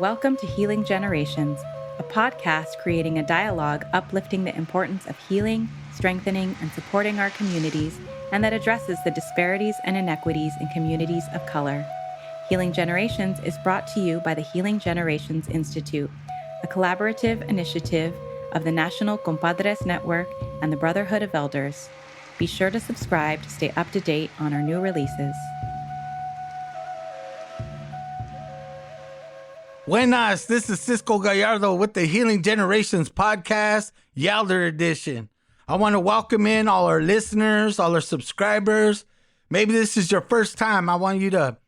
Welcome to Healing Generations, a podcast creating a dialogue uplifting the importance of healing, strengthening, and supporting our communities, and that addresses the disparities and inequities in communities of color. Healing Generations is brought to you by the Healing Generations Institute, a collaborative initiative of the National Compadres Network and the Brotherhood of Elders. Be sure to subscribe to stay up to date on our new releases. Buenas, this is Cisco Gallardo with the Healing Generations podcast, Yelder edition. I want to welcome in all our listeners, all our subscribers. Maybe this is your first time. I want you to,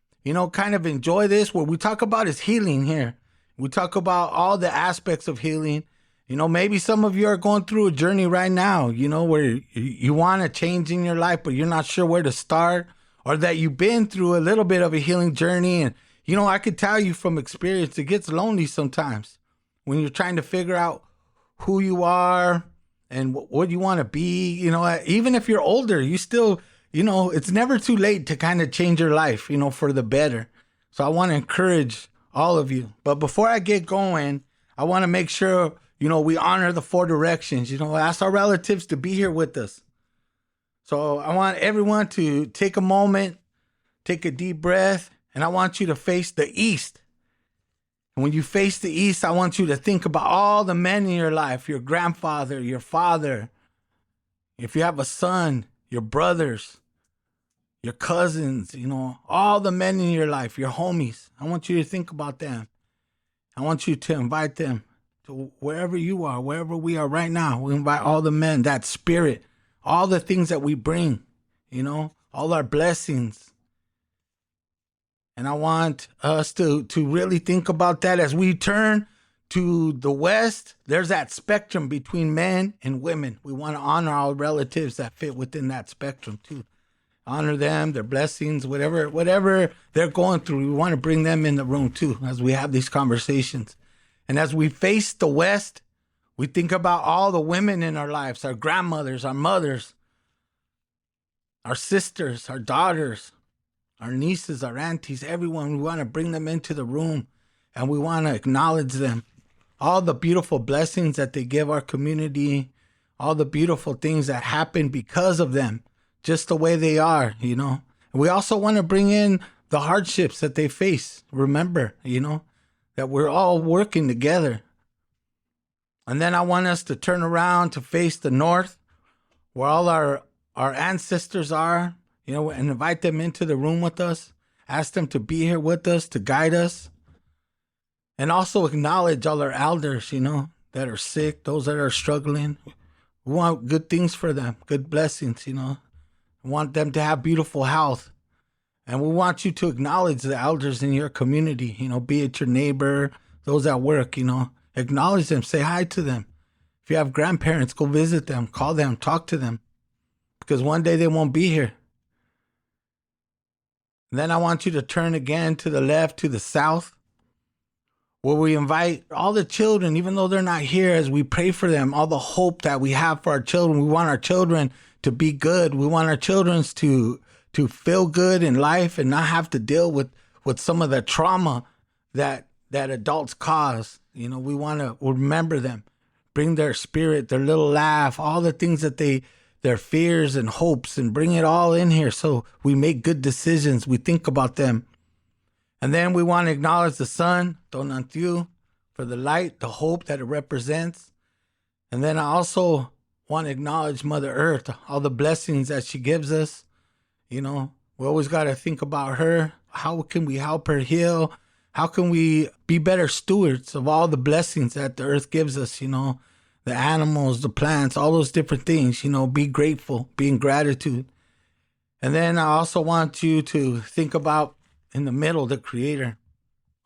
kind of enjoy this. What we talk about is healing here. We talk about all the aspects of healing. Maybe some of you are going through a journey right now, where you want to change in your life, but you're not sure where to start, or that you've been through a little bit of a healing journey. And I could tell you from experience, it gets lonely sometimes when you're trying to figure out who you are and what you want to be. Even if you're older, you still, it's never too late to kind of change your life, for the better. So I want to encourage all of you. But before I get going, I want to make sure, we honor the four directions. Ask our relatives to be here with us. So I want everyone to take a moment, take a deep breath. And I want you to face the east. And when you face the east, I want you to think about all the men in your life, your grandfather, your father. If you have a son, your brothers, your cousins, all the men in your life, your homies. I want you to think about them. I want you to invite them to wherever you are, wherever we are right now. We invite all the men, that spirit, all the things that we bring, all our blessings. And I want us to really think about that as we turn to the West. There's that spectrum between men and women. We want to honor our relatives that fit within that spectrum too. Honor them, their blessings, whatever they're going through. We want to bring them in the room too as we have these conversations. And as we face the West, we think about all the women in our lives, our grandmothers, our mothers, our sisters, our daughters, our nieces, our aunties, everyone. We want to bring them into the room and we want to acknowledge them. All the beautiful blessings that they give our community, all the beautiful things that happen because of them, just the way they are, And we also want to bring in the hardships that they face. Remember, that we're all working together. And then I want us to turn around to face the north, where all our ancestors are. And invite them into the room with us. Ask them to be here with us, to guide us. And also acknowledge all our elders, that are sick, those that are struggling. We want good things for them, good blessings, We want them to have beautiful health. And we want you to acknowledge the elders in your community, be it your neighbor, those at work, Acknowledge them, say hi to them. If you have grandparents, go visit them, call them, talk to them. Because one day they won't be here. Then I want you to turn again to the left, to the south, where we invite all the children, even though they're not here, as we pray for them, all the hope that we have for our children. We want our children to be good. We want our children to feel good in life and not have to deal with some of the trauma that adults cause. We want to remember them, bring their spirit, their little laugh, all the things that their fears and hopes, and bring it all in here so we make good decisions. We think about them. And then we want to acknowledge the sun, Tonantiu, for the light, the hope that it represents. And then I also want to acknowledge Mother Earth, all the blessings that she gives us. We always got to think about her. How can we help her heal? How can we be better stewards of all the blessings that the earth gives us, the animals, the plants, all those different things, be grateful, be in gratitude. And then I also want you to think about in the middle, the Creator,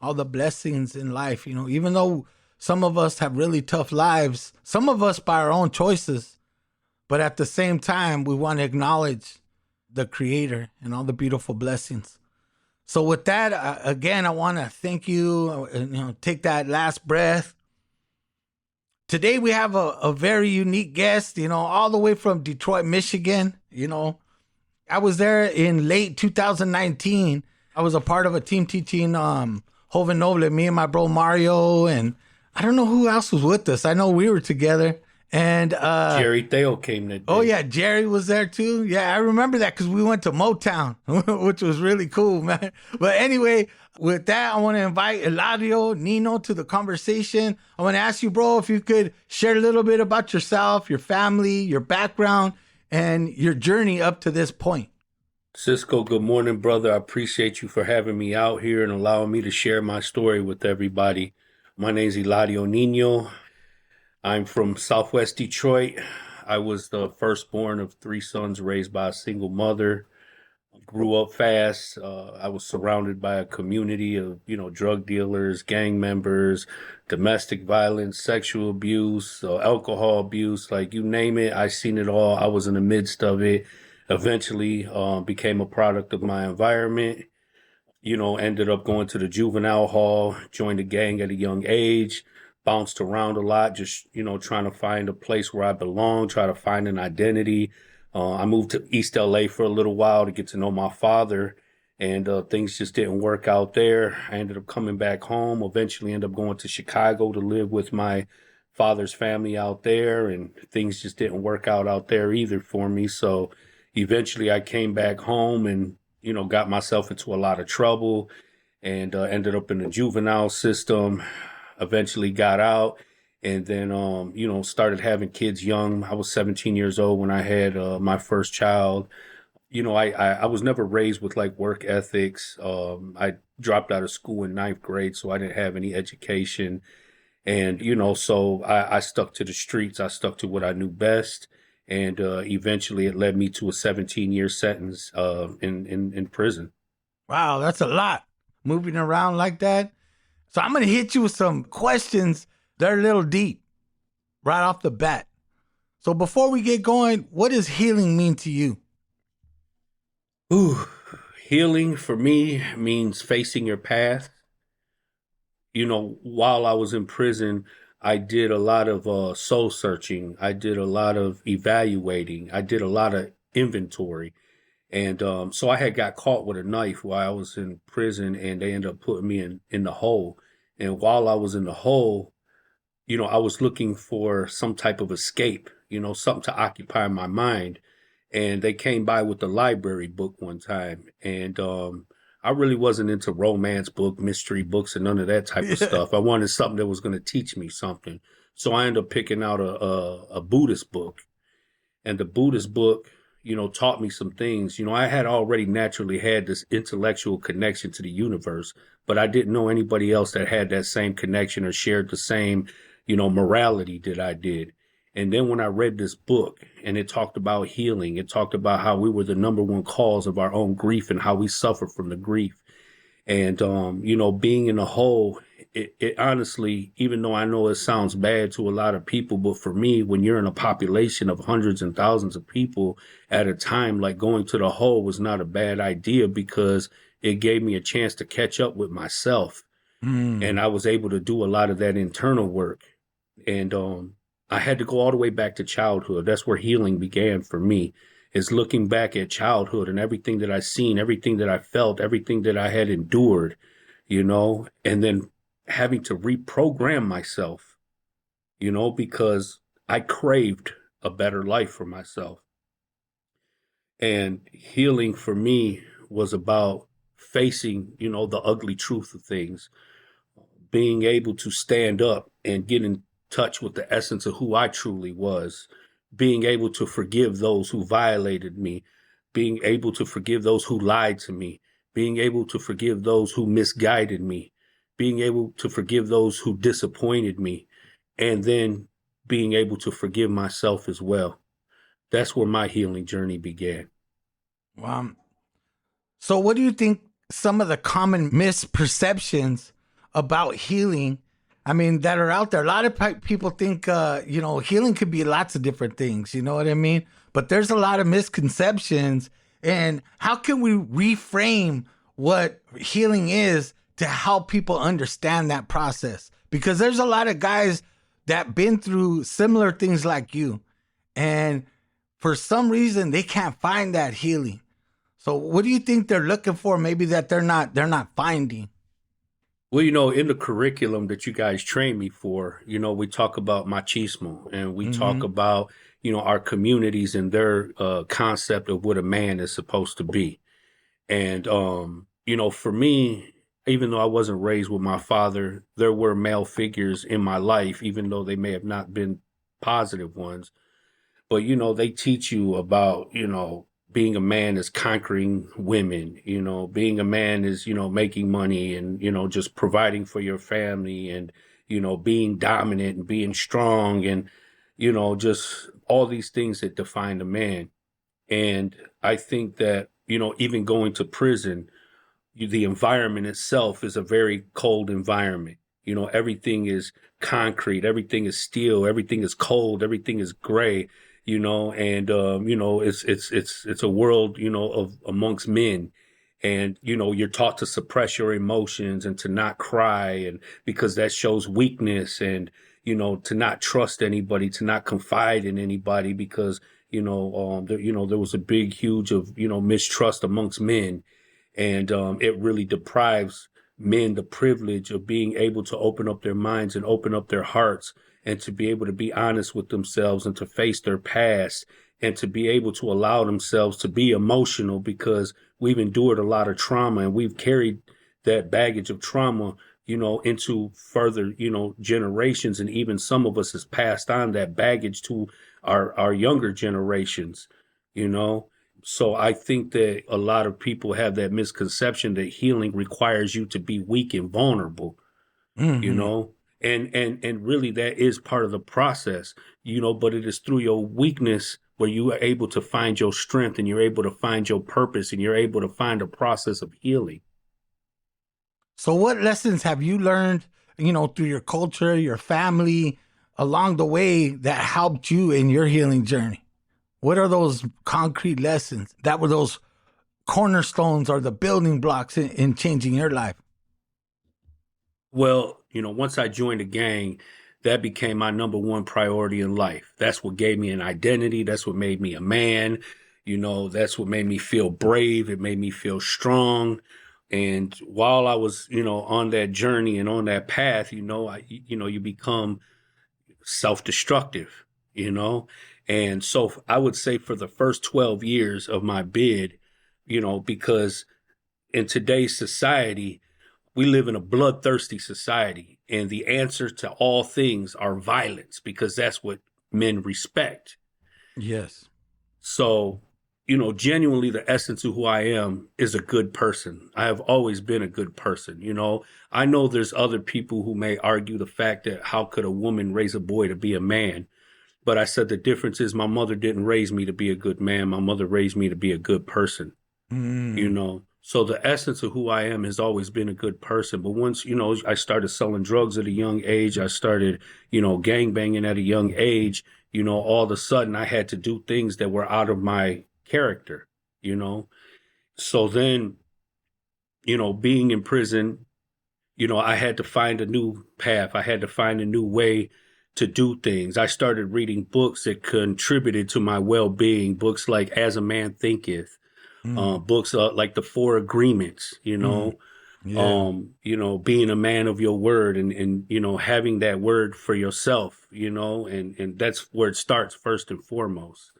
all the blessings in life, even though some of us have really tough lives, some of us by our own choices, but at the same time, we want to acknowledge the Creator and all the beautiful blessings. So with that, again, I want to thank you, take that last breath. Today we have a very unique guest, all the way from Detroit, Michigan. I was there in late 2019. I was a part of a team teaching Joven Noble, me and my bro Mario, and I don't know who else was with us. I know we were together. And Jerry Theo came that day. Oh yeah, Jerry was there too. Yeah, I remember that because we went to Motown, which was really cool, man. But anyway, with that, I want to invite Eladio, Nino to the conversation. I want to ask you, bro, if you could share a little bit about yourself, your family, your background, and your journey up to this point. Cisco, good morning, brother. I appreciate you for having me out here and allowing me to share my story with everybody. My name's Eladio Nino. I'm from Southwest Detroit. I was the firstborn of 3 sons raised by a single mother. Grew up fast. I was surrounded by a community of, drug dealers, gang members, domestic violence, sexual abuse, alcohol abuse, like you name it. I seen it all. I was in the midst of it. Eventually became a product of my environment. Ended up going to the juvenile hall, joined a gang at a young age. Bounced around a lot, just, trying to find a place where I belong, try to find an identity. I moved to East LA for a little while to get to know my father, and things just didn't work out there. I ended up coming back home, eventually ended up going to Chicago to live with my father's family out there, and things just didn't work out there either for me. So eventually I came back home and, got myself into a lot of trouble and ended up in the juvenile system. Eventually got out and then, started having kids young. I was 17 years old when I had my first child. I was never raised with like work ethics. I dropped out of school in 9th grade, so I didn't have any education. And, so I stuck to the streets. I stuck to what I knew best. And eventually it led me to a 17-year sentence in prison. Wow, that's a lot. Moving around like that. So I'm going to hit you with some questions that are a little deep right off the bat. So before we get going, what does healing mean to you? Ooh, healing for me means facing your past. While I was in prison, I did a lot of soul searching. I did a lot of evaluating. I did a lot of inventory. And so I had got caught with a knife while I was in prison, and they ended up putting me in the hole. And while I was in the hole, I was looking for some type of escape, something to occupy my mind. And they came by with the library book one time. And I really wasn't into romance book, mystery books, and none of that type of stuff. I wanted something that was going to teach me something. So I ended up picking out a Buddhist book. And the Buddhist book, taught me some things. I had already naturally had this intellectual connection to the universe, but I didn't know anybody else that had that same connection or shared the same, morality that I did. And then when I read this book and it talked about healing, it talked about how we were the number one cause of our own grief and how we suffer from the grief. And, being in a hole, it honestly, even though I know it sounds bad to a lot of people, but for me, when you're in a population of hundreds and thousands of people at a time, like going to the hole was not a bad idea because it gave me a chance to catch up with myself. And I was able to do a lot of that internal work. And I had to go all the way back to childhood. That's where healing began for me, is looking back at childhood and everything that I seen, everything that I felt, everything that I had endured, and then having to reprogram myself, because I craved a better life for myself. And healing for me was about facing, the ugly truth of things, being able to stand up and get in touch with the essence of who I truly was, being able to forgive those who violated me, being able to forgive those who lied to me, being able to forgive those who misguided me, being able to forgive those who disappointed me, and then being able to forgive myself as well. That's where my healing journey began. Wow. So what do you think some of the common misperceptions about healing, that are out there? A lot of people think, healing could be lots of different things, you know what I mean? But there's a lot of misconceptions. And how can we reframe what healing is to help people understand that process? Because there's a lot of guys that been through similar things like you, and for some reason they can't find that healing. So what do you think they're looking for, maybe that they're not finding? Well, in the curriculum that you guys train me for, we talk about machismo and we talk Mm-hmm. about, our communities and their concept of what a man is supposed to be. And, for me, even though I wasn't raised with my father, there were male figures in my life, even though they may have not been positive ones. But, they teach you about, being a man is conquering women, being a man is, making money and, just providing for your family and, being dominant and being strong and, just all these things that define a man. And I think that, even going to prison, the environment itself is a very cold environment. Everything is concrete, everything is steel, everything is cold, everything is gray, and it's a world, of amongst men. And, you're taught to suppress your emotions and to not cry and because that shows weakness and, to not trust anybody, to not confide in anybody because, there was a big, huge of, mistrust amongst men and it really deprives men the privilege of being able to open up their minds and open up their hearts and to be able to be honest with themselves and to face their past and to be able to allow themselves to be emotional because we've endured a lot of trauma and we've carried that baggage of trauma into further generations, and even some of us has passed on that baggage to our younger generations you know so I think that a lot of people have that misconception that healing requires you to be weak and vulnerable, you Mm-hmm. know, and really that is part of the process, but it is through your weakness where you are able to find your strength and you're able to find your purpose and you're able to find a process of healing. So, what lessons have you learned, through your culture, your family, along the way that helped you in your healing journey? What are those concrete lessons that were those cornerstones or the building blocks in changing your life? Well, once I joined the gang, that became my number one priority in life. That's what gave me an identity. That's what made me a man. That's what made me feel brave. It made me feel strong. And while I was, on that journey and on that path, you become self-destructive, you know? And so I would say for the first 12 years of my bid, because in today's society, we live in a bloodthirsty society, and the answer to all things are violence because that's what men respect. Yes. So, genuinely, the essence of who I am is a good person. I have always been a good person. I know there's other people who may argue the fact that how could a woman raise a boy to be a man? But I said the difference is my mother didn't raise me to be a good man. My mother raised me to be a good person. Mm. So the essence of who I am has always been a good person. But once, I started selling drugs at a young age, I started, gang banging at a young age, all of a sudden I had to do things that were out of my character, you know? So then, being in prison, I had to find a new path. I had to find a new way to do things. I started reading books that contributed to my well-being, books like As a Man Thinketh, Mm. books like the Four Agreements, Mm. Yeah. being a man of your word and having that word for yourself, and that's where it starts first and foremost.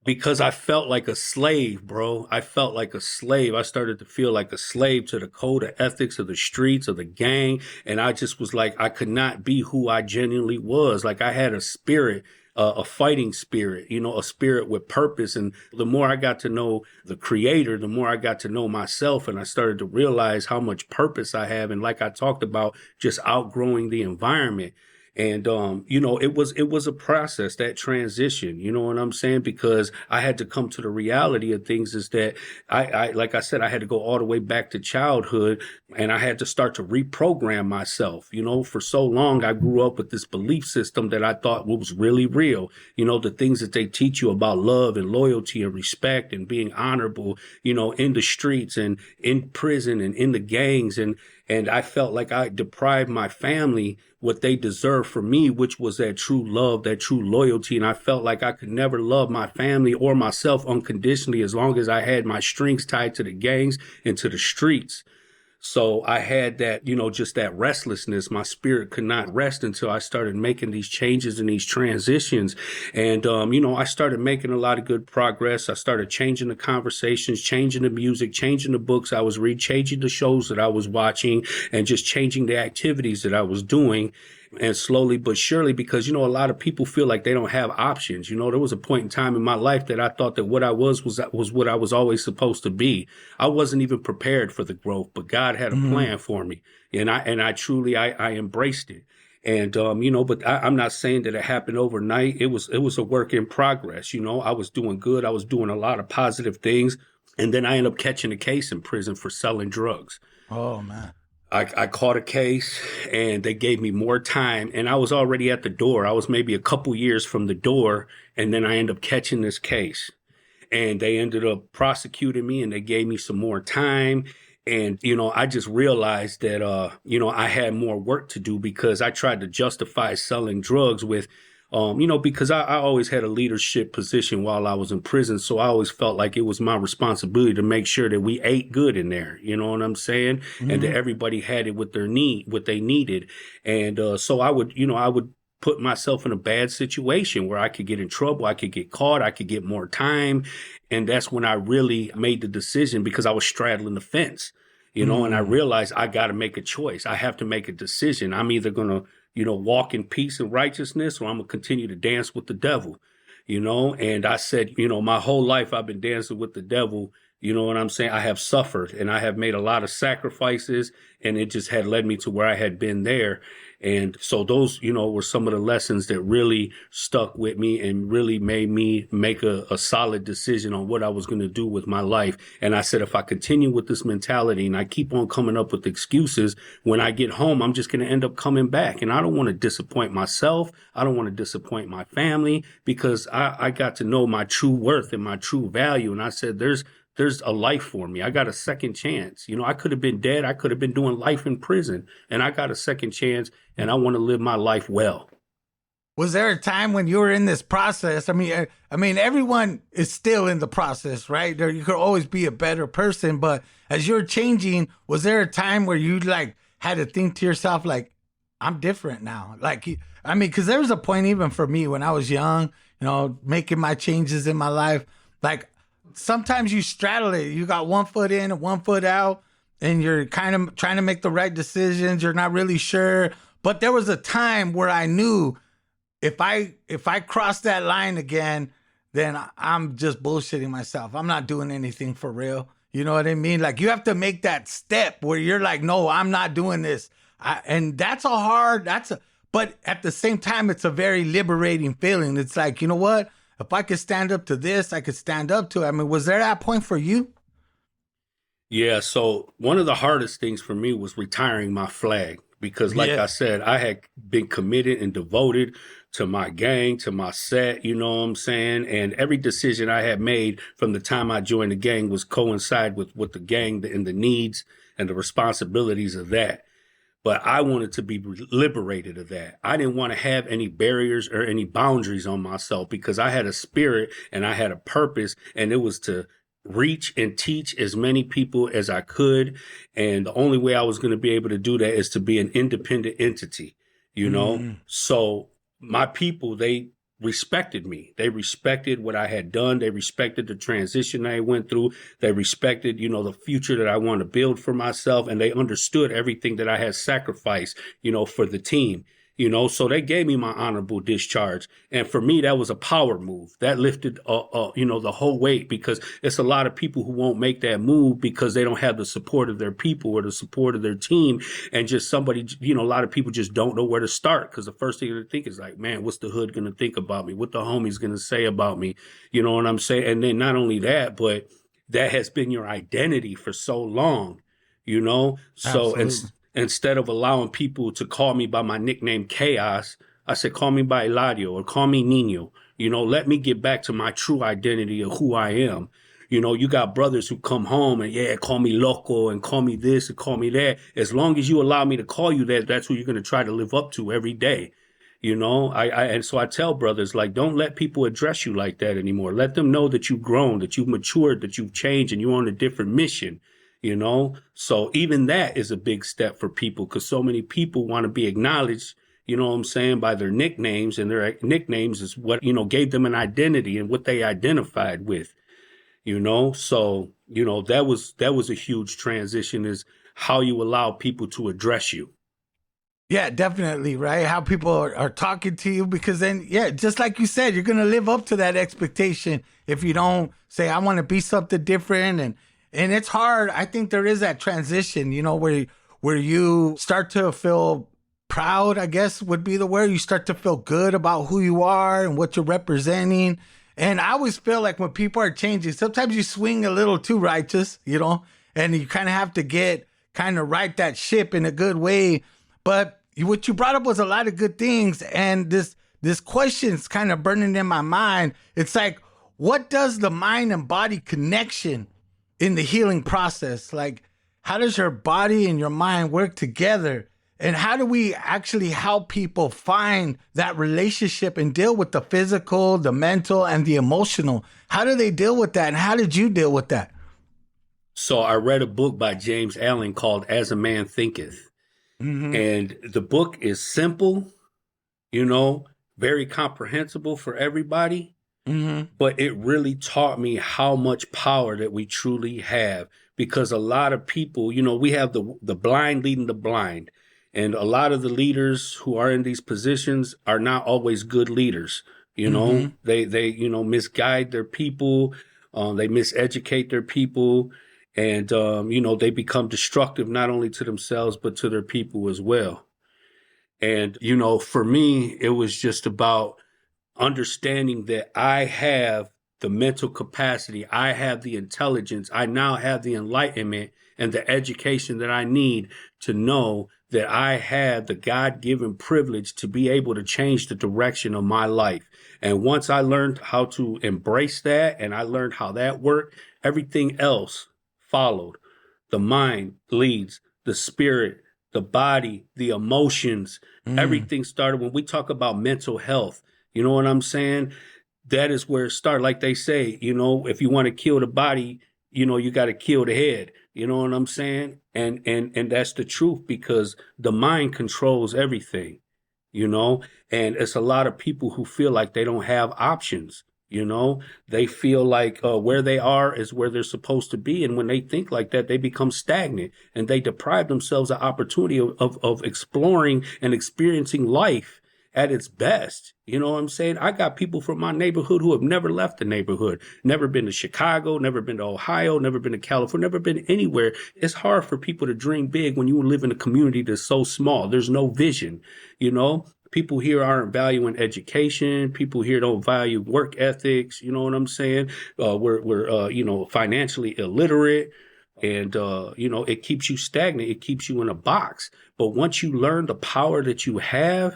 Because I felt like a slave, bro. I felt like a slave. I started to feel like a slave to the code of ethics of the streets of the gang. And I just was like, I could not be who I genuinely was. Like I had a spirit, a fighting spirit, a spirit with purpose. And the more I got to know the creator, the more I got to know myself. And I started to realize how much purpose I have. And like I talked about, just outgrowing the environment. And it was a process, that transition, you know what I'm saying? Because I had to come to the reality of things is that I like I said, I had to go all the way back to childhood and I had to start to reprogram myself. For so long I grew up with this belief system that I thought was really real. The things that they teach you about love and loyalty and respect and being honorable, in the streets and in prison and in the gangs. And I felt like I deprived my family what they deserved from me, which was that true love, that true loyalty. And I felt like I could never love my family or myself unconditionally as long as I had my strings tied to the gangs and to the streets. So I had that, just that restlessness. My spirit could not rest until I started making these changes and these transitions. And, I started making a lot of good progress. I started changing the conversations, changing the music, changing the books I was reading, changing the shows that I was watching, and just changing the activities that I was doing. And slowly but surely, because, a lot of people feel like they don't have options. There was a point in time in my life that I thought that what I was what I was always supposed to be. I wasn't even prepared for the growth, but God had a plan for me. And I truly, I embraced it. And, but I'm not saying that it happened overnight. It was a work in progress. I was doing good. I was doing a lot of positive things. And then I ended up catching a case in prison for selling drugs. Oh, man. I caught a case and they gave me more time, and I was already at the door. I was maybe a couple years from the door, and then I ended up catching this case, and they ended up prosecuting me, and they gave me some more time. And, I just realized that, I had more work to do, because I tried to justify selling drugs with, because I always had a leadership position while I was in prison. So I always felt like it was my responsibility to make sure that we ate good in there. You know what I'm saying? And that everybody had it what they needed. And so I would put myself in a bad situation where I could get in trouble. I could get caught. I could get more time. And that's when I really made the decision, because I was straddling the fence, and I realized I got to make a choice. I have to make a decision. I'm either going to walk in peace and righteousness, or I'm going to continue to dance with the devil, and I said, my whole life I've been dancing with the devil. You know what I'm saying? I have suffered and I have made a lot of sacrifices, and it just had led me to where I had been there. And so those, were some of the lessons that really stuck with me and really made me make a solid decision on what I was going to do with my life. And I said, if I continue with this mentality and I keep on coming up with excuses, when I get home, I'm just going to end up coming back. And I don't want to disappoint myself. I don't want to disappoint my family, because I got to know my true worth and my true value. And I said, there's a life for me. I got a second chance. I could have been dead. I could have been doing life in prison, and I got a second chance, and I want to live my life well. Was there a time when you were in this process? I mean, everyone is still in the process, right? You could always be a better person, but as you're changing, was there a time where you had to think to yourself, I'm different now? Because there was a point even for me when I was young, making my changes in my life, sometimes you straddle it. You got one foot in and one foot out, and you're kind of trying to make the right decisions. You're not really sure. But there was a time where I knew if I cross that line again, then I'm just bullshitting myself. I'm not doing anything for real. You know what I mean? You have to make that step where you're like, no, I'm not doing this. And but at the same time, it's a very liberating feeling. It's like, you know what? If I could stand up to this, I could stand up to it. I mean, was there that point for you? Yeah. So one of the hardest things for me was retiring my flag, because I said, I had been committed and devoted to my gang, to my set, you know what I'm saying? And every decision I had made from the time I joined the gang was coincide with the gang and the needs and the responsibilities of that. But I wanted to be liberated of that. I didn't want to have any barriers or any boundaries on myself, because I had a spirit and I had a purpose, and it was to reach and teach as many people as I could. And the only way I was going to be able to do that is to be an independent entity, So my people, they respected me. They respected what I had done. They respected the transition I went through. They respected, the future that I want to build for myself. And they understood everything that I had sacrificed, for the team. So they gave me my honorable discharge. And for me, that was a power move. That lifted, the whole weight, because it's a lot of people who won't make that move because they don't have the support of their people or the support of their team. And just somebody, a lot of people just don't know where to start, because the first thing they think is like, man, what's the hood going to think about me? What the homies going to say about me? You know what I'm saying? And then not only that, but that has been your identity for so long, So, instead of allowing people to call me by my nickname Chaos, I said, call me by Eladio or call me Nino. Let me get back to my true identity of who I am. You got brothers who come home and, call me Loco and call me this and call me that. As long as you allow me to call you that, that's what you're going to try to live up to every day. And so I tell brothers, don't let people address you like that anymore. Let them know that you've grown, that you've matured, that you've changed, and you're on a different mission. you know? So even that is a big step for people, because so many people want to be acknowledged, you know what I'm saying, by their nicknames, and their nicknames is what, you know, gave them an identity and what they identified with, you know? So, you know, that was a huge transition, is how you allow people to address you. Yeah, definitely, right? How people are talking to you, because then, yeah, just like you said, you're going to live up to that expectation if you don't say, I want to be something different. And it's hard. I think there is that transition, you know, where you start to feel proud, I guess would be the word. You start to feel good about who you are and what you're representing. And I always feel like when people are changing, sometimes you swing a little too righteous, you know, and you kind of have to right that ship in a good way. But what you brought up was a lot of good things. And this question's kind of burning in my mind. It's like, what does the mind and body connection in the healing process? Like, how does your body and your mind work together? And how do we actually help people find that relationship and deal with the physical, the mental, and the emotional? How do they deal with that? And how did you deal with that? So I read a book by James Allen called As a Man Thinketh. Mm-hmm. And the book is simple, you know, very comprehensible for everybody. Mm-hmm. But it really taught me how much power that we truly have, because a lot of people, you know, we have the blind leading the blind. And a lot of the leaders who are in these positions are not always good leaders. You know, mm-hmm. they, you know, misguide their people. They miseducate their people. And, you know, they become destructive, not only to themselves, but to their people as well. And, you know, for me, it was just about understanding that I have the mental capacity, I have the intelligence, I now have the enlightenment and the education that I need to know that I have the God-given privilege to be able to change the direction of my life. And once I learned how to embrace that, and I learned how that worked, everything else followed. The mind leads, the spirit, the body, the emotions, everything started. When we talk about mental health, you know what I'm saying? That is where it started. Like they say, you know, if you want to kill the body, you know, you got to kill the head. You know what I'm saying? And that's the truth, because the mind controls everything, you know, and it's a lot of people who feel like they don't have options. You know, they feel like where they are is where they're supposed to be. And when they think like that, they become stagnant, and they deprive themselves of opportunity of exploring and experiencing life at its best. You know what I'm saying? I got people from my neighborhood who have never left the neighborhood, never been to Chicago, never been to Ohio, never been to California, never been anywhere. It's hard for people to dream big when you live in a community that's so small. There's no vision, you know? People here aren't valuing education. People here don't value work ethics. You know what I'm saying? We're you know, financially illiterate, and, you know, it keeps you stagnant. It keeps you in a box. But once you learn the power that you have,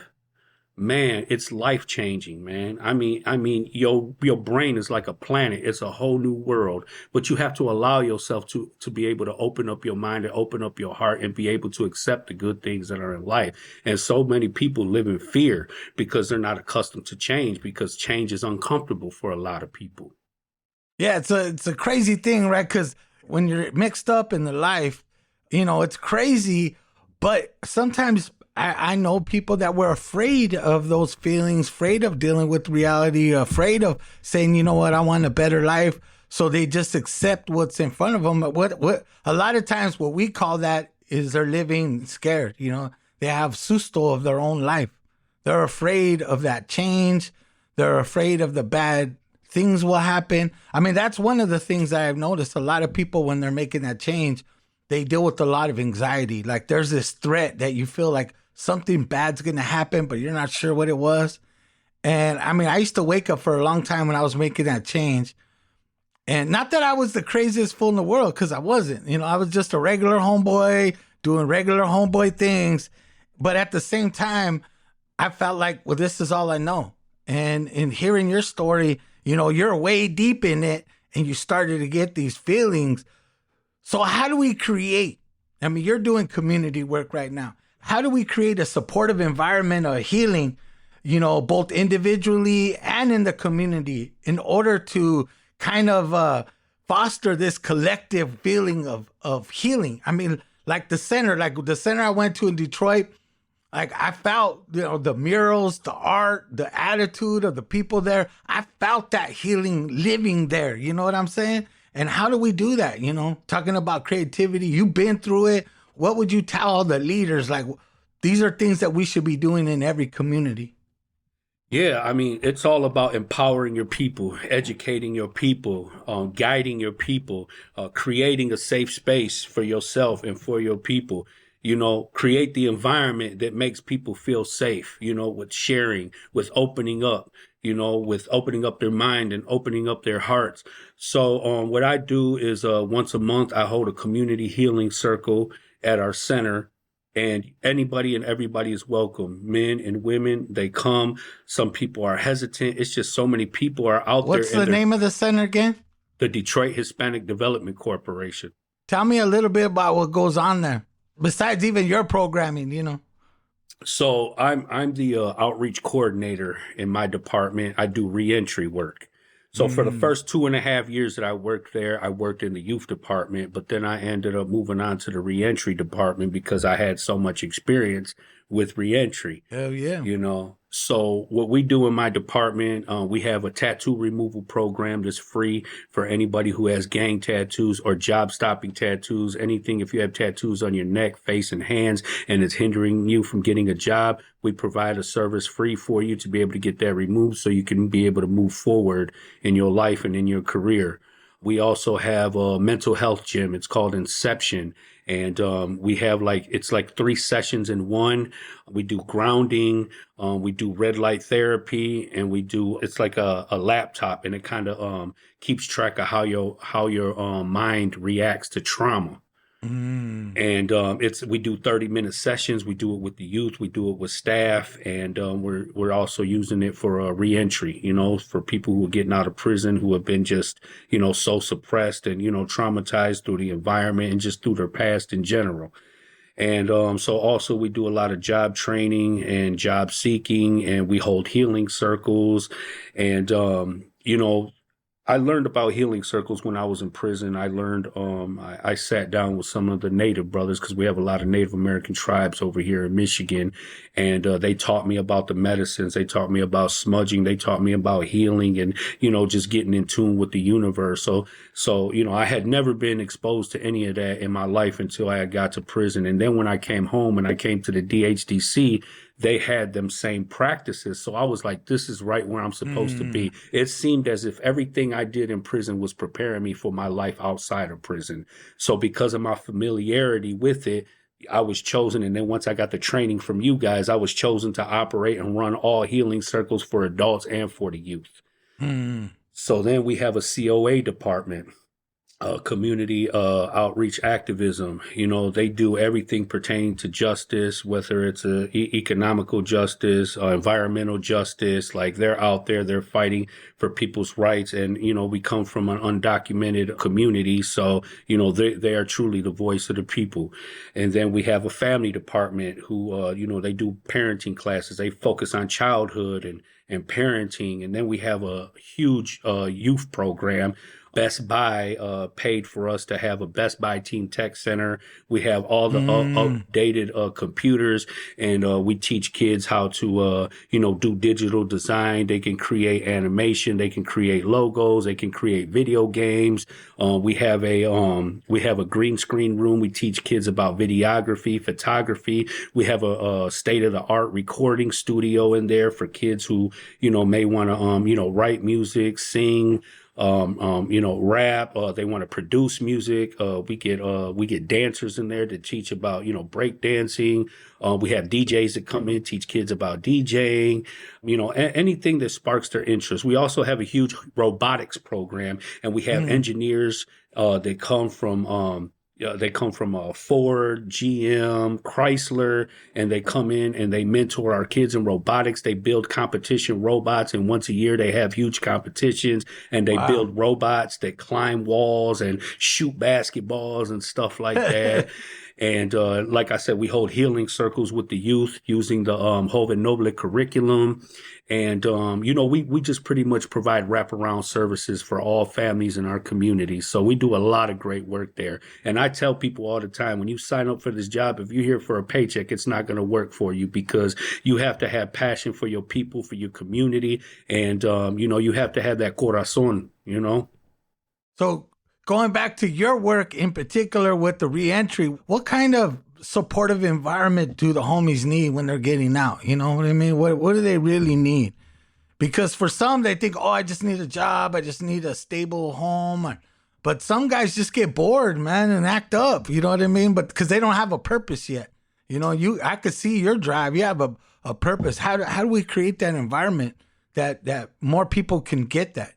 man, it's life changing, man. I mean, your brain is like a planet. It's a whole new world, but you have to allow yourself to be able to open up your mind and open up your heart and be able to accept the good things that are in life. And so many people live in fear because they're not accustomed to change, because change is uncomfortable for a lot of people. Yeah, it's a crazy thing, right? Because when you're mixed up in the life, you know, it's crazy, but sometimes I know people that were afraid of those feelings, afraid of dealing with reality, afraid of saying, you know what, I want a better life. So they just accept what's in front of them. What a lot of times what we call that is they're living scared. You know, they have susto of their own life. They're afraid of that change. They're afraid of the bad things will happen. I mean, that's one of the things I've noticed. A lot of people, when they're making that change, they deal with a lot of anxiety. Like there's this threat that you feel like something bad's going to happen, but you're not sure what it was. And I mean, I used to wake up for a long time when I was making that change. And not that I was the craziest fool in the world, because I wasn't. You know, I was just a regular homeboy doing regular homeboy things. But at the same time, I felt like, well, this is all I know. And in hearing your story, you know, you're way deep in it and you started to get these feelings. So how do we create? I mean, you're doing community work right now. How do we create a supportive environment of healing, you know, both individually and in the community, in order to kind of foster this collective feeling of healing. I mean, like the center I went to in Detroit, like I felt, the murals, the art, the attitude of the people there. I felt that healing living there. You know what I'm saying? And how do we do that? Talking about creativity, you've been through it. What would you tell all the leaders? Like, these are things that we should be doing in every community. Yeah, I mean, it's all about empowering your people, educating your people, guiding your people, creating a safe space for yourself and for your people. Create the environment that makes people feel safe, with sharing, with opening up, with opening up their mind and opening up their hearts. So what I do is once a month, I hold a community healing circle at our center. And anybody and everybody is welcome. Men and women, they come. Some people are hesitant. It's just so many people are out there. What's the name of the center again? The Detroit Hispanic Development Corporation. Tell me a little bit about what goes on there, besides even your programming, So I'm the outreach coordinator in my department. I do reentry work. So for the first 2.5 years that I worked there, I worked in the youth department, but then I ended up moving on to the reentry department because I had so much experience with reentry. Hell yeah. So what we do in my department, we have a tattoo removal program that's free for anybody who has gang tattoos or job stopping tattoos. Anything, if you have tattoos on your neck, face, and hands, and it's hindering you from getting a job, we provide a service free for you to be able to get that removed so you can be able to move forward in your life and in your career. We also have a mental health gym. It's called Inception. And we have it's like 3 sessions in one. We do grounding, we do red light therapy, and it's like a laptop, and it kind of keeps track of how your mind reacts to trauma. And we do 30-minute sessions. We do it with the youth. We do it with staff, and we're also using it for reentry. For people who are getting out of prison, who have been just so suppressed and traumatized through the environment and just through their past in general. And so also we do a lot of job training and job seeking, and we hold healing circles, and I learned about healing circles when I was in prison. I learned, I sat down with some of the Native brothers because we have a lot of Native American tribes over here in Michigan. And they taught me about the medicines. They taught me about smudging. They taught me about healing and, just getting in tune with the universe. So, I had never been exposed to any of that in my life until I got to prison. And then when I came home and I came to the DHDC, they had them same practices. So I was like, this is right where I'm supposed to be. It seemed as if everything I did in prison was preparing me for my life outside of prison. So because of my familiarity with it, I was chosen. And then once I got the training from you guys, I was chosen to operate and run all healing circles for adults and for the youth. So then we have a COA department. Community outreach activism. They do everything pertaining to justice, whether it's economical justice, environmental justice. Like they're out there, they're fighting for people's rights. And, we come from an undocumented community. So, they are truly the voice of the people. And then we have a family department who, they do parenting classes. They focus on childhood and parenting. And then we have a huge youth program. Best Buy paid for us to have a Best Buy Team Tech Center. We have all the updated computers, and we teach kids how to, do digital design. They can create animation. They can create logos. They can create video games. We have a green screen room. We teach kids about videography, photography. We have a state of the art recording studio in there for kids who, may want to, write music, sing, rap, they want to produce music. We get dancers in there to teach about, break dancing. We have DJs that come in, teach kids about DJing, anything that sparks their interest. We also have a huge robotics program, and we have engineers, that come from, Ford, GM, Chrysler, and they come in and they mentor our kids in robotics. They build competition robots, and once a year they have huge competitions, and they build robots that climb walls and shoot basketballs and stuff like that. And like I said, we hold healing circles with the youth using the Joven Noble curriculum. And, we just pretty much provide wraparound services for all families in our community. So we do a lot of great work there. And I tell people all the time, when you sign up for this job, if you're here for a paycheck, it's not going to work for you, because you have to have passion for your people, for your community. And, you have to have that corazon, So going back to your work in particular with the reentry, what kind of supportive environment do the homies need when they're getting out? You know what I mean? What do they really need? Because for some, they think, oh, I just need a job. I just need a stable home. But some guys just get bored, man, and act up. You know what I mean? But because they don't have a purpose yet. I could see your drive. You have a purpose. How do we create that environment that more people can get that?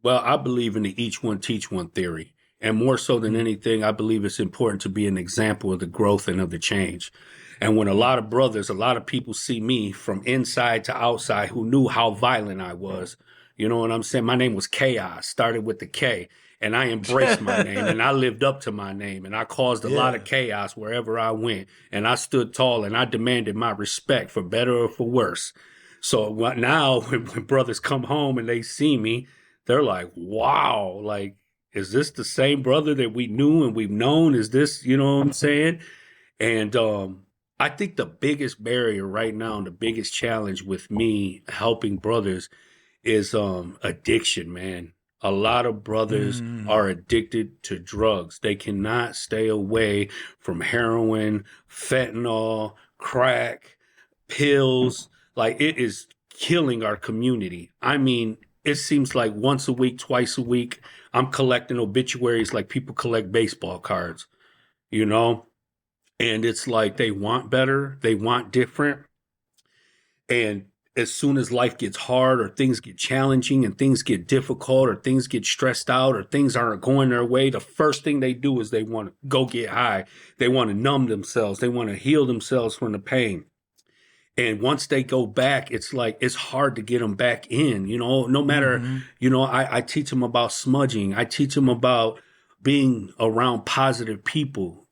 Well, I believe in the each one teach one theory. And more so than anything, I believe it's important to be an example of the growth and of the change. And when a lot of people see me from inside to outside who knew how violent I was, you know what I'm saying? My name was Chaos, started with the K. And I embraced my name, and I lived up to my name, and I caused a lot of chaos wherever I went. And I stood tall, and I demanded my respect, for better or for worse. So now when brothers come home and they see me, they're like, wow, like, is this the same brother that we knew and we've known? Is this, you know what I'm saying? And I think the biggest barrier right now and the biggest challenge with me helping brothers is addiction, man. A lot of brothers are addicted to drugs. They cannot stay away from heroin, fentanyl, crack, pills. Like, it is killing our community. I mean, it seems like once a week, twice a week, I'm collecting obituaries like people collect baseball cards, And it's like they want better, they want different. And as soon as life gets hard or things get challenging and things get difficult or things get stressed out or things aren't going their way, the first thing they do is they want to go get high. They want to numb themselves. They want to heal themselves from the pain. And once they go back, it's like, it's hard to get them back in, no matter, I teach them about smudging. I teach them about being around positive people,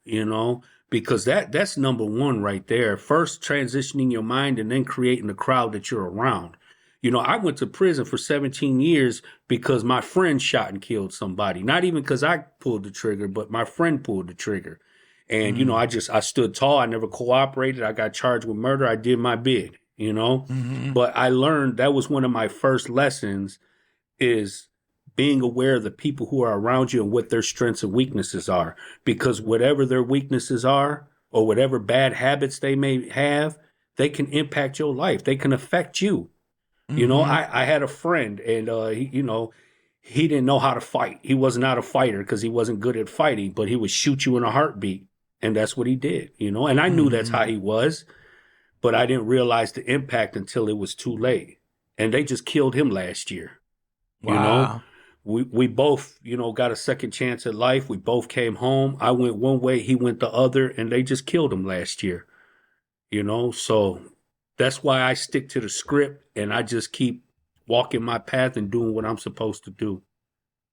because that's number one right there. First, transitioning your mind and then creating the crowd that you're around. I went to prison for 17 years because my friend shot and killed somebody. Not even because I pulled the trigger, but my friend pulled the trigger. And, I stood tall. I never cooperated. I got charged with murder. I did my bid, But I learned that was one of my first lessons, is being aware of the people who are around you and what their strengths and weaknesses are. Because whatever their weaknesses are or whatever bad habits they may have, they can impact your life. They can affect you. I had a friend, and, he didn't know how to fight. He was not a fighter because he wasn't good at fighting, but he would shoot you in a heartbeat. And that's what he did, and I knew that's how he was, but I didn't realize the impact until it was too late. And they just killed him last year. Wow. We both, got a second chance at life. We both came home. I went one way, he went the other, and they just killed him last year. So that's why I stick to the script and I just keep walking my path and doing what I'm supposed to do.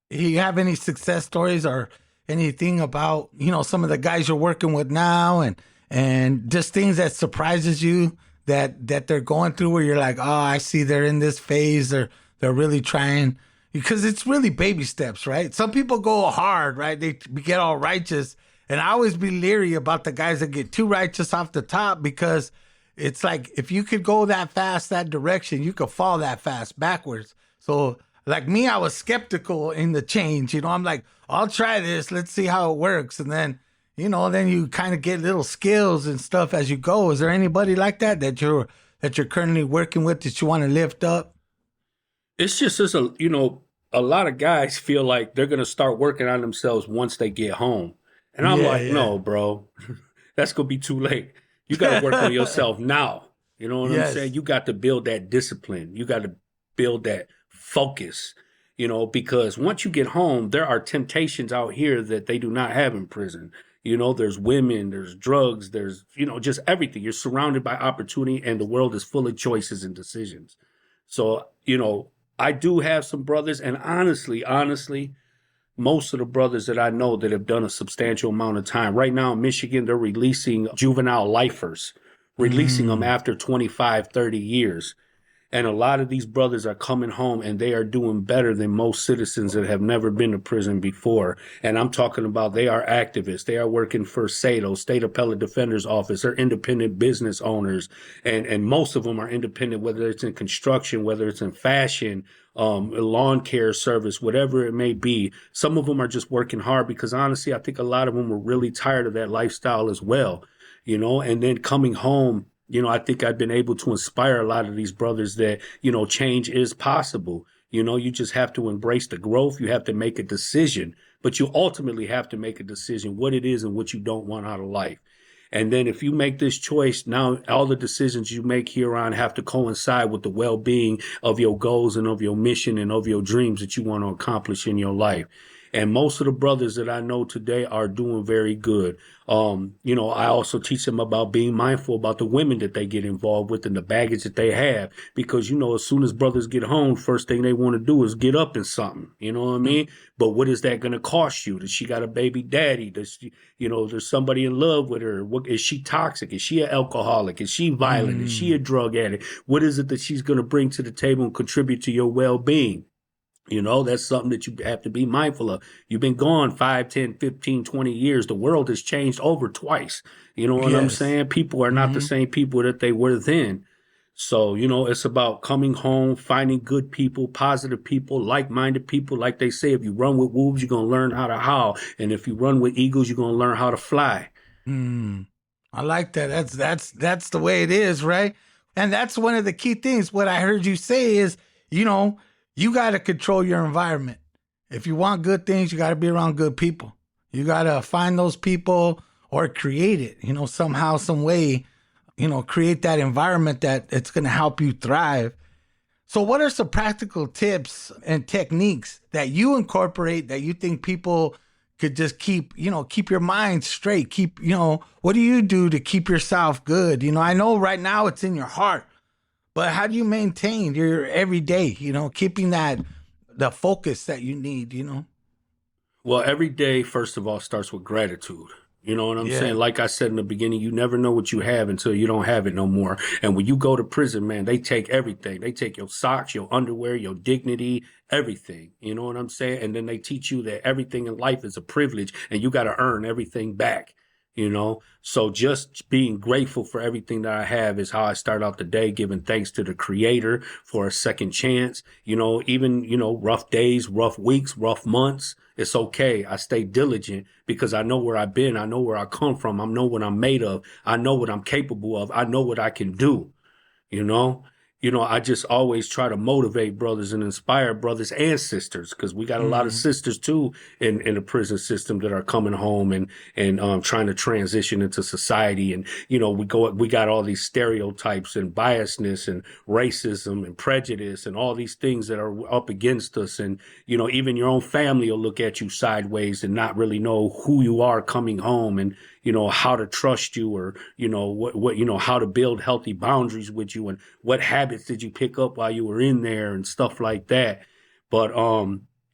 You have any success stories or anything about, some of the guys you're working with now and just things that surprises you that they're going through where you're like, oh, I see they're in this phase, they're really trying, because it's really baby steps, right? Some people go hard, right? They get all righteous. And I always be leery about the guys that get too righteous off the top, because it's like, if you could go that fast, that direction, you could fall that fast backwards. So like me, I was skeptical in the change. I'm like, I'll try this. Let's see how it works. And then, then you kind of get little skills and stuff as you go. Is there anybody like that you're currently working with that you want to lift up? It's just a lot of guys feel like they're going to start working on themselves once they get home. And I'm no, bro, that's going to be too late. You got to work on yourself now. You know what I'm saying? You got to build that discipline. You got to build that focus, because once you get home, there are temptations out here that they do not have in prison. There's women, there's drugs, there's, just everything. You're surrounded by opportunity, and the world is full of choices and decisions. So, I do have some brothers, and honestly, most of the brothers that I know that have done a substantial amount of time. Right now in Michigan, they're releasing juvenile lifers, releasing them after 25, 30 years. And a lot of these brothers are coming home and they are doing better than most citizens that have never been to prison before. And I'm talking about they are activists. They are working for SATO, State Appellate Defender's Office. They're independent business owners. And most of them are independent, whether it's in construction, whether it's in fashion, lawn care service, whatever it may be. Some of them are just working hard because honestly, I think a lot of them were really tired of that lifestyle as well, you know, and then coming home. You know, I think I've been able to inspire a lot of these brothers that, you know, change is possible. You know, you just have to embrace the growth. You have to make a decision, but you ultimately have to make a decision what it is and what you don't want out of life. And then if you make this choice, now all the decisions you make here on have to coincide with the well-being of your goals and of your mission and of your dreams that you want to accomplish in your life. And most of the brothers that I know today are doing very good. You know, I also teach them about being mindful about the women that they get involved with and the baggage that they have. Because, you know, as soon as brothers get home, first thing they want to do is get up in something. You know what I mean? But what is that going to cost you? Does she got a baby daddy? Does she, you know, there's somebody in love with her? What, is she toxic? Is she an alcoholic? Is she violent? Is she a drug addict? What is it that she's going to bring to the table and contribute to your well-being? You know, that's something that you have to be mindful of. You've been gone 5, 10, 15, 20 years. The world has changed over twice. You know what I'm saying? People are not the same people that they were then. So, you know, it's about coming home, finding good people, positive people, like-minded people. Like they say, if you run with wolves, you're going to learn how to howl. And if you run with eagles, you're going to learn how to fly. I like that. That's the way it is, right? And that's one of the key things. What I heard you say is, you know, you got to control your environment. If you want good things, you got to be around good people. You got to find those people or create it, you know, somehow, some way, you know, create that environment that it's going to help you thrive. So what are some practical tips and techniques that you incorporate that you think people could just keep, you know, keep your mind straight? Keep, you know, what do you do to keep yourself good? You know, I know right now it's in your heart. But how do you maintain your everyday, you know, keeping the focus that you need, you know? Well, every day, first of all, starts with gratitude. You know what I'm saying? Like I said in the beginning, you never know what you have until you don't have it no more. And when you go to prison, man, they take everything. They take your socks, your underwear, your dignity, everything. You know what I'm saying? And then they teach you that everything in life is a privilege and you got to earn everything back. You know, so just being grateful for everything that I have is how I start out the day, giving thanks to the Creator for a second chance. You know, even, you know, rough days, rough weeks, rough months. It's okay. I stay diligent because I know where I've been. I know where I come from. I know what I'm made of. I know what I'm capable of. I know what I can do, you know. You know, I just always try to motivate brothers and inspire brothers and sisters because we got a lot of sisters too in the prison system that are coming home and trying to transition into society. And, you know, we got all these stereotypes and biasness and racism and prejudice and all these things that are up against us. And, you know, even your own family will look at you sideways and not really know who you are coming home and, you know, how to trust you or, you know, what, you know, how to build healthy boundaries with you and what habits did you pick up while you were in there and stuff like that. But,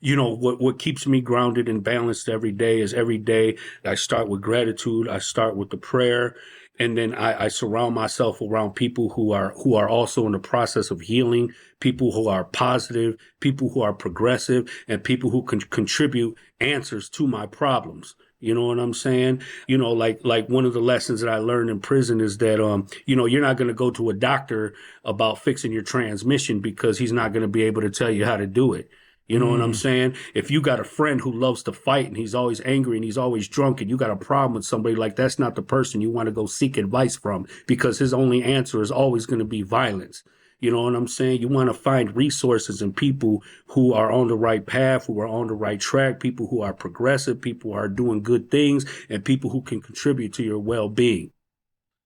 you know, what keeps me grounded and balanced every day is every day I start with gratitude. I start with the prayer. And then I surround myself around people who are also in the process of healing, people who are positive, people who are progressive, and people who can contribute answers to my problems. You know what I'm saying? You know, like one of the lessons that I learned in prison is that, you know, you're not going to go to a doctor about fixing your transmission because he's not going to be able to tell you how to do it. You know what I'm saying? If you got a friend who loves to fight and he's always angry and he's always drunk and you got a problem with somebody, like that's not the person you want to go seek advice from because his only answer is always going to be violence. You know what I'm saying? You want to find resources and people who are on the right path, who are on the right track, people who are progressive, people who are doing good things, and people who can contribute to your well-being.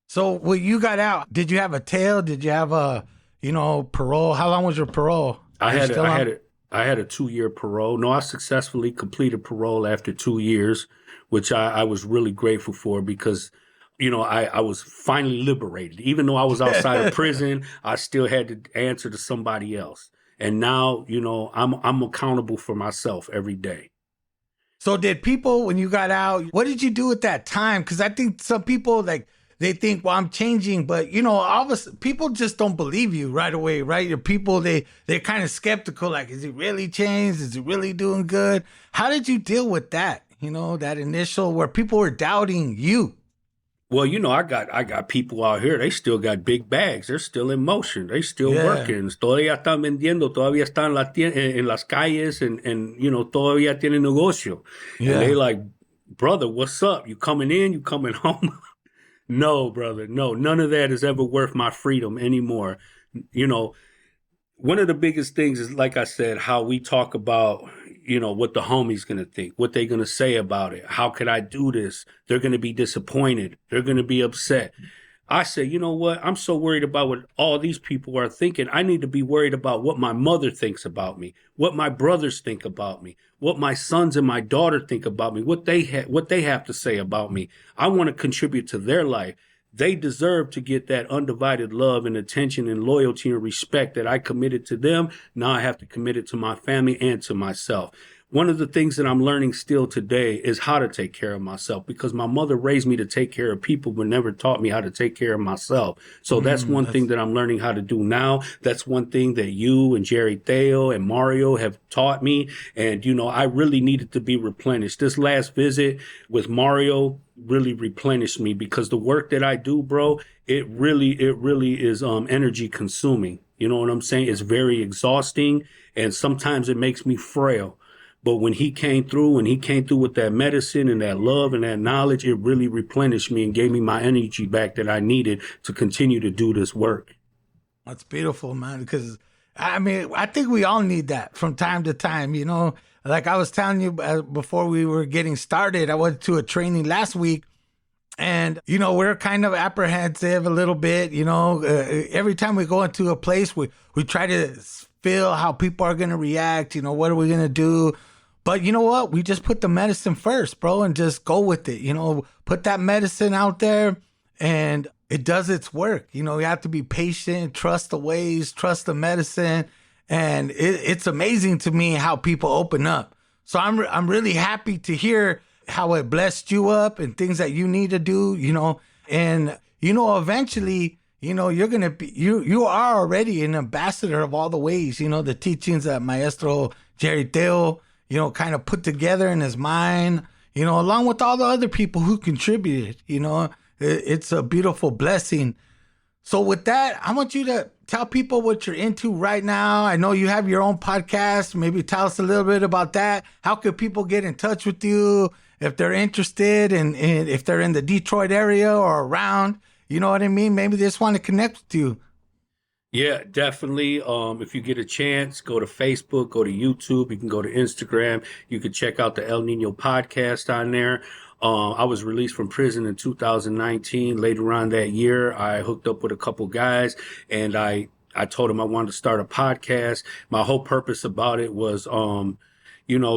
So when you got out, did you have a tail? Did you have a, you know, parole? How long was your parole? I had a 2-year parole. No, I successfully completed parole after 2 years, which I was really grateful for because, you know, I was finally liberated. Even though I was outside of prison, I still had to answer to somebody else. And now, you know, I'm accountable for myself every day. So did people, when you got out, what did you do at that time? Because I think some people, like, they think, well, I'm changing, but all of us, people just don't believe you right away, right? Your people, they're kind of skeptical, like, is he really changed? Is he really doing good? How did you deal with that? That initial where people were doubting you. Well, I got people out here. They still got big bags. They're still in motion. They still Yeah. working. Todavía están vendiendo. Todavía están en las calles, and todavía tienen negocio. Yeah. And they like, brother, what's up? You coming in? You coming home? No, brother. No, none of that is ever worth my freedom anymore. One of the biggest things is, like I said, how we talk about, what the homie's going to think, what they're going to say about it. How could I do this? They're going to be disappointed. They're going to be upset. I say, you know what? I'm so worried about what all these people are thinking. I need to be worried about what my mother thinks about me, what my brothers think about me, what my sons and my daughter think about me, what they have to say about me. I want to contribute to their life. They deserve to get that undivided love and attention and loyalty and respect that I committed to them. Now I have to commit it to my family and to myself. One of the things that I'm learning still today is how to take care of myself, because my mother raised me to take care of people but never taught me how to take care of myself. So that's one thing that I'm learning how to do now. That's one thing that you and Jerry Theo and Mario have taught me. And, I really needed to be replenished. This last visit with Mario really replenished me, because the work that I do, bro, it really is energy consuming. You know what I'm saying? It's very exhausting, and sometimes it makes me frail. But when he came through with that medicine and that love and that knowledge, it really replenished me and gave me my energy back that I needed to continue to do this work. That's beautiful, man. Because I think we all need that from time to time. Like I was telling you before we were getting started, I went to a training last week, and we're kind of apprehensive a little bit. Every time we go into a place, we try to feel how people are going to react. What are we going to do? But you know what? We just put the medicine first, bro, and just go with it. Put that medicine out there, and it does its work. You have to be patient, trust the ways, trust the medicine. And it's amazing to me how people open up. So I'm really happy to hear how it blessed you up and things that you need to do, and, eventually, you're going to be, you are already an ambassador of all the ways, the teachings that Maestro Jerry Theo, kind of put together in his mind, along with all the other people who contributed, it's a beautiful blessing. So with that, I want you to tell people what you're into right now. I know you have your own podcast. Maybe tell us a little bit about that. How can people get in touch with you if they're interested, and if they're in the Detroit area or around? You know what I mean? Maybe they just want to connect with you. Yeah, definitely. If you get a chance, go to Facebook, go to YouTube. You can go to Instagram. You can check out the El Nino podcast on there. I was released from prison in 2019. Later on that year, I hooked up with a couple guys, and I told them I wanted to start a podcast. My whole purpose about it was,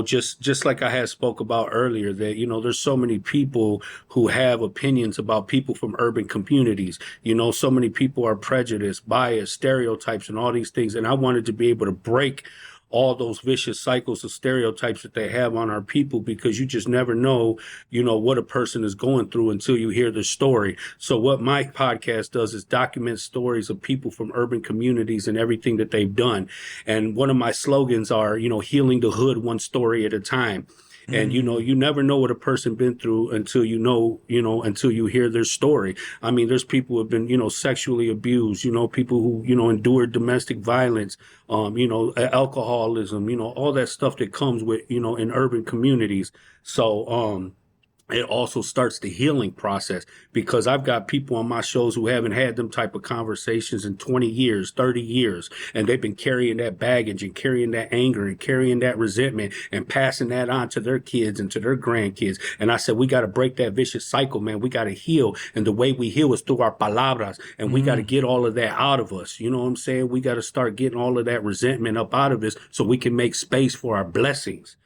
just like I had spoke about earlier, that, there's so many people who have opinions about people from urban communities. So many people are prejudiced, biased, stereotypes, and all these things. And I wanted to be able to break all those vicious cycles of stereotypes that they have on our people, because you just never know, what a person is going through until you hear the story. So what my podcast does is document stories of people from urban communities and everything that they've done. And one of my slogans are, healing the hood one story at a time. And, you never know what a person been through until until you hear their story. I mean, there's people who have been, sexually abused, people who, endured domestic violence, alcoholism, all that stuff that comes with, in urban communities. So, it also starts the healing process, because I've got people on my shows who haven't had them type of conversations in 20 years, 30 years, and they've been carrying that baggage and carrying that anger and carrying that resentment and passing that on to their kids and to their grandkids. And I said, we got to break that vicious cycle, man. We got to heal. And the way we heal is through our palabras, and we got to get all of that out of us. You know what I'm saying? We got to start getting all of that resentment up out of us so we can make space for our blessings.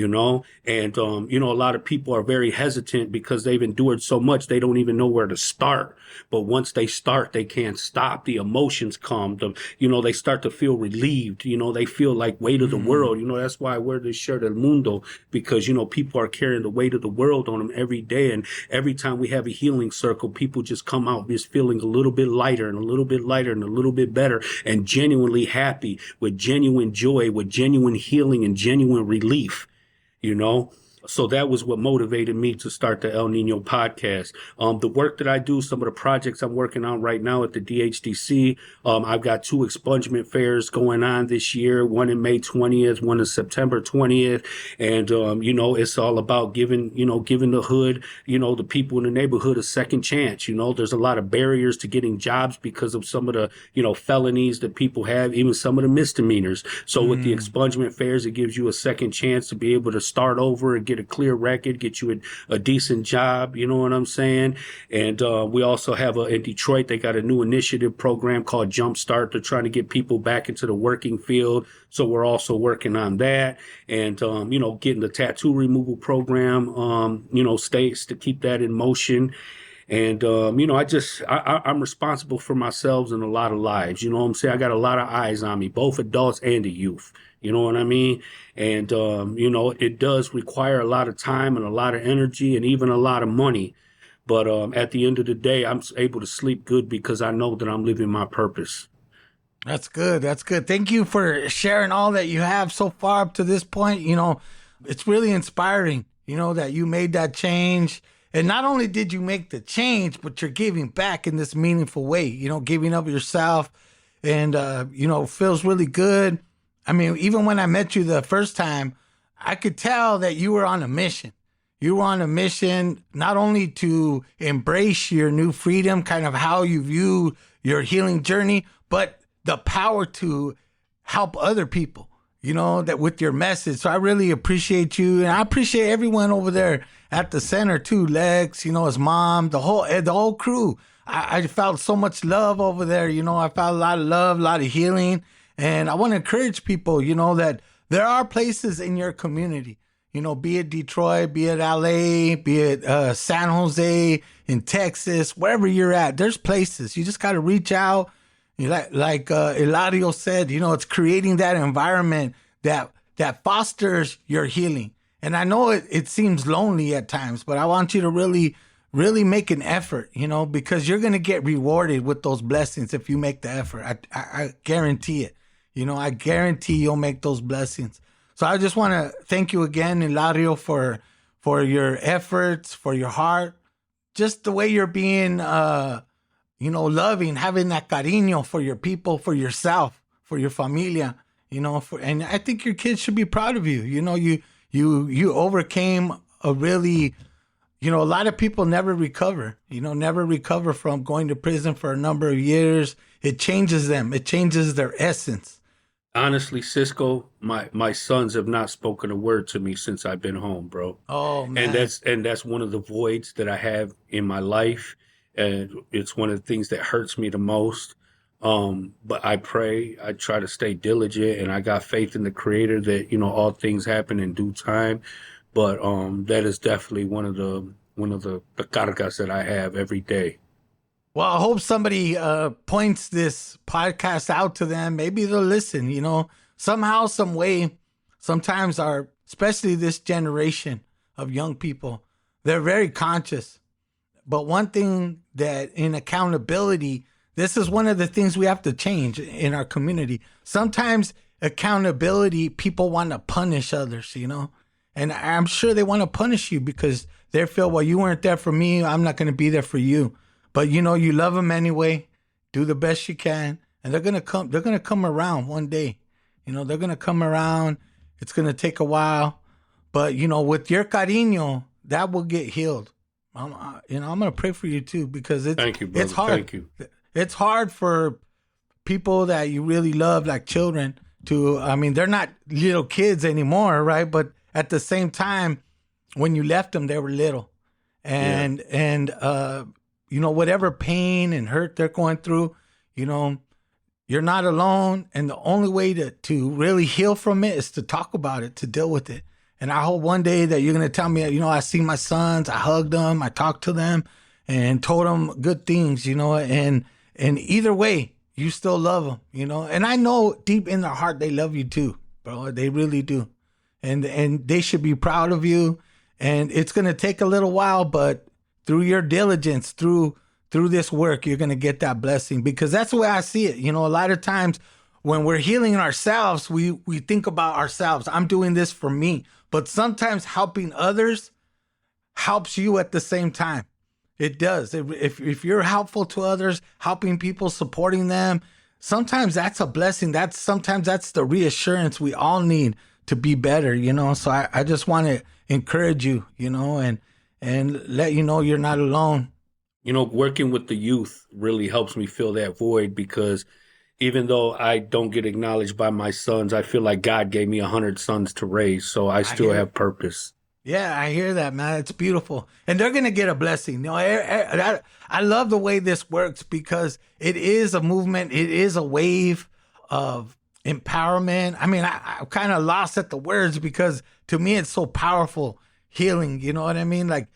And, a lot of people are very hesitant because they've endured so much, they don't even know where to start. But once they start, they can't stop. The emotions come, they start to feel relieved. They feel like weight of the world. That's why I wear this shirt, El Mundo, because, people are carrying the weight of the world on them every day. And every time we have a healing circle, people just come out just feeling a little bit lighter and a little bit lighter and a little bit better and genuinely happy with genuine joy, with genuine healing and genuine relief. So that was what motivated me to start the El Nino podcast. The work that I do, some of the projects I'm working on right now at the DHDC, I've got 2 expungement fairs going on this year, one in May 20th, one in September 20th. And, it's all about giving the hood, the people in the neighborhood a second chance. There's a lot of barriers to getting jobs because of some of the, felonies that people have, even some of the misdemeanors. So with the expungement fairs, it gives you a second chance to be able to start over and get a clear record, get you a decent job. You know what I'm saying? And we also have in Detroit, they got a new initiative program called Jumpstart. They're trying to get people back into the working field. So we're also working on that and, getting the tattoo removal program, states to keep that in motion. And, I'm responsible for myself and a lot of lives. You know what I'm saying? I got a lot of eyes on me, both adults and the youth. You know what I mean? And, it does require a lot of time and a lot of energy and even a lot of money. But at the end of the day, I'm able to sleep good because I know that I'm living my purpose. That's good. That's good. Thank you for sharing all that you have so far up to this point. It's really inspiring, that you made that change. And not only did you make the change, but you're giving back in this meaningful way, giving up yourself and, feels really good. I mean, even when I met you the first time, I could tell that you were on a mission. You were on a mission not only to embrace your new freedom, kind of how you view your healing journey, but the power to help other people, that with your message. So I really appreciate you. And I appreciate everyone over there at the center too. Lex, his mom, the whole crew. I felt so much love over there. I felt a lot of love, a lot of healing. And I want to encourage people, that there are places in your community, be it Detroit, be it LA, be it San Jose, in Texas, wherever you're at, there's places. You just got to reach out. Like Eladio said, it's creating that environment that fosters your healing. And I know it seems lonely at times, but I want you to really, really make an effort, because you're going to get rewarded with those blessings if you make the effort. I guarantee it. I guarantee you'll make those blessings. So I just want to thank you again, Eladio, for your efforts, for your heart, just the way you're being, loving, having that cariño for your people, for yourself, for your familia, and I think your kids should be proud of you. You overcame a really, a lot of people never recover from going to prison for a number of years. It changes them. It changes their essence. Honestly, Cisco, my sons have not spoken a word to me since I've been home, bro. Oh, man. And that's one of the voids that I have in my life. And it's one of the things that hurts me the most. But I pray, I try to stay diligent, and I got faith in the Creator that, all things happen in due time. But that is definitely one of the cargas that I have every day. Well, I hope somebody points this podcast out to them. Maybe they'll listen, somehow, some way. Sometimes especially this generation of young people, they're very conscious. But one thing that in accountability, this is one of the things we have to change in our community. Sometimes accountability, people want to punish others, and I'm sure they want to punish you because they feel, well, you weren't there for me, I'm not going to be there for you. But you love them anyway. Do the best you can, and they're gonna come around one day. They're gonna come around. It's gonna take a while, but with your cariño, that will get healed. I'm gonna pray for you too, because Thank you, brother. It's hard. Thank you. It's hard for people that you really love, like children, they're not little kids anymore, right? But at the same time, when you left them, they were little, and whatever pain and hurt they're going through, you're not alone. And the only way to really heal from it is to talk about it, to deal with it. And I hope one day that you're going to tell me, I see my sons, I hugged them, I talked to them and told them good things, and either way, you still love them, and I know deep in their heart, they love you too, bro. They really do. And they should be proud of you. And it's going to take a little while, but through your diligence, through this work, you're going to get that blessing, because that's the way I see it. A lot of times when we're healing ourselves, we think about ourselves. I'm doing this for me, but sometimes helping others helps you at the same time. It does. If you're helpful to others, helping people, supporting them, sometimes that's a blessing. Sometimes that's the reassurance we all need to be better, So I just want to encourage you, and let you know you're not alone. Working with the youth really helps me fill that void, because even though I don't get acknowledged by my sons, I feel like God gave me 100 sons to raise, so I still have purpose. Yeah, I hear that, man. It's beautiful. And they're going to get a blessing. I love the way this works, because it is a movement. It is a wave of empowerment. I mean, I'm kind of lost at the words, because to me, it's so powerful, healing. You know what I mean? Like,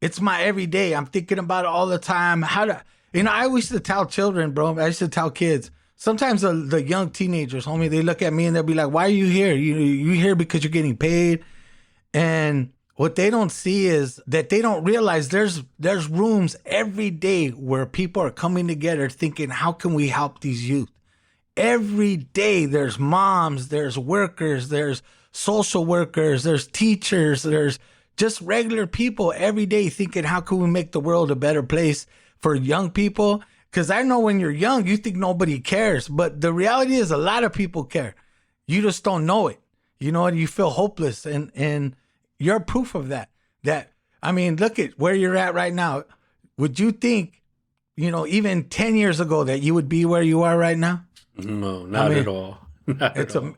it's my everyday. I'm thinking about it all the time. I always used to tell children, bro. I used to tell kids. Sometimes the young teenagers, homie, they look at me and they'll be like, why are you here? You here because you're getting paid? And what they don't see is that they don't realize there's rooms every day where people are coming together thinking, how can we help these youth? Every day there's moms, there's workers, there's social workers, there's teachers, there's just regular people every day thinking, how can we make the world a better place for young people? Because I know when you're young, you think nobody cares. But the reality is a lot of people care. You just don't know it. You feel hopeless. And you're proof of that. Look at where you're at right now. Would you think, even 10 years ago that you would be where you are right now? No, not at all. Not at all.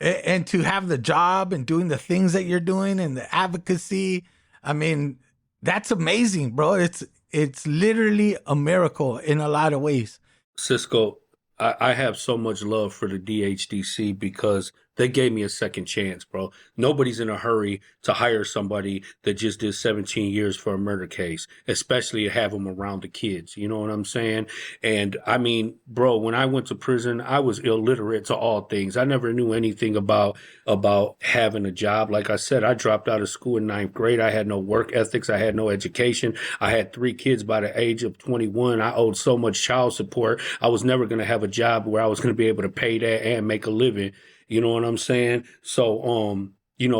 And to have the job and doing the things that you're doing and the advocacy, that's amazing, bro. It's literally a miracle in a lot of ways. Cisco, I have so much love for the DHDC because they gave me a second chance, bro. Nobody's in a hurry to hire somebody that just did 17 years for a murder case, especially to have them around the kids. You know what I'm saying? And bro, when I went to prison, I was illiterate to all things. I never knew anything about having a job. Like I said, I dropped out of school in 9th grade. I had no work ethics. I had no education. I had 3 kids by the age of 21. I owed so much child support. I was never going to have a job where I was going to be able to pay that and make a living. You know what I'm saying? So,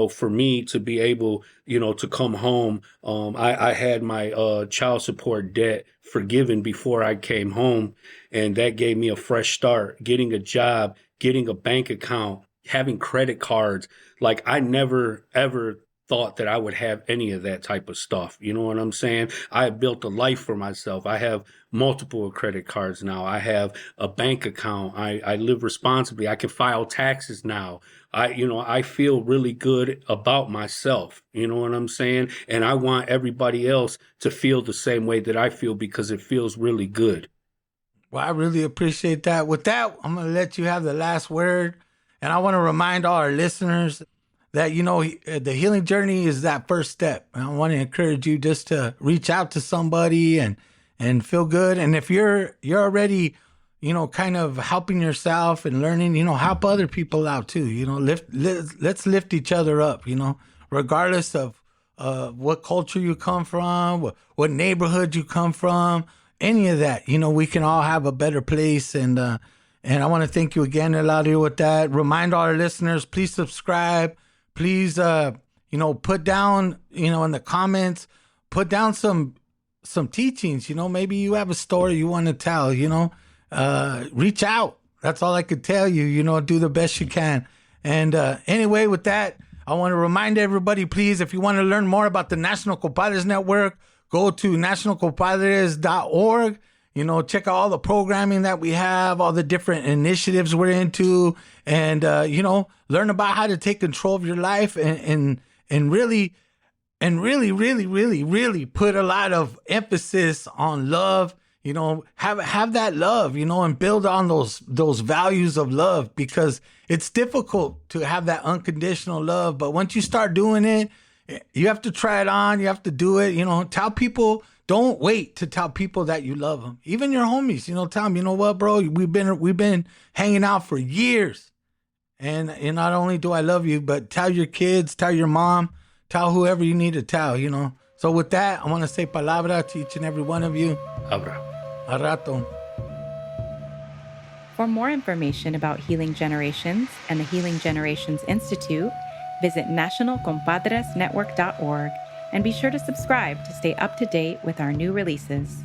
for me to be able, to come home, I had my child support debt forgiven before I came home. And that gave me a fresh start, getting a job, getting a bank account, having credit cards. Like, I never, ever thought that I would have any of that type of stuff. You know what I'm saying? I have built a life for myself. I have multiple credit cards now. I have a bank account. I live responsibly. I can file taxes now. I feel really good about myself. You know what I'm saying? And I want everybody else to feel the same way that I feel, because it feels really good. Well, I really appreciate that. With that, I'm going to let you have the last word. And I want to remind all our listeners that, the healing journey is that first step. And I want to encourage you just to reach out to somebody and feel good. And if you're already, kind of helping yourself and learning, help other people out too. Let's lift each other up, regardless of what culture you come from, what neighborhood you come from, any of that. We can all have a better place. And I want to thank you again, Eladio, with that. Remind all our listeners, please subscribe. Please, put down, in the comments, put down some teachings. Maybe you have a story you want to tell. Reach out. That's all I could tell you. Do the best you can. And anyway, with that, I want to remind everybody, please, if you want to learn more about the National Compadres Network, go to nationalcompadres.org. Check out all the programming that we have, all the different initiatives we're into, and, learn about how to take control of your life and really, really, really, really, really put a lot of emphasis on love, You know, have that love, you know, and build on those values of love, because it's difficult to have that unconditional love. But once you start doing it, you have to try it on. You have to do it. You know, tell people. Don't wait to tell people that you love them. Even your homies, you know, tell them, you know what, bro, we've been hanging out for years, and not only do I love you, but tell your kids, tell your mom, tell whoever you need to tell. You know. So with that, I want to say palabra to each and every one of you. Abra. A rato. For more information about Healing Generations and the Healing Generations Institute, visit nationalcompadresnetwork.org and be sure to subscribe to stay up to date with our new releases.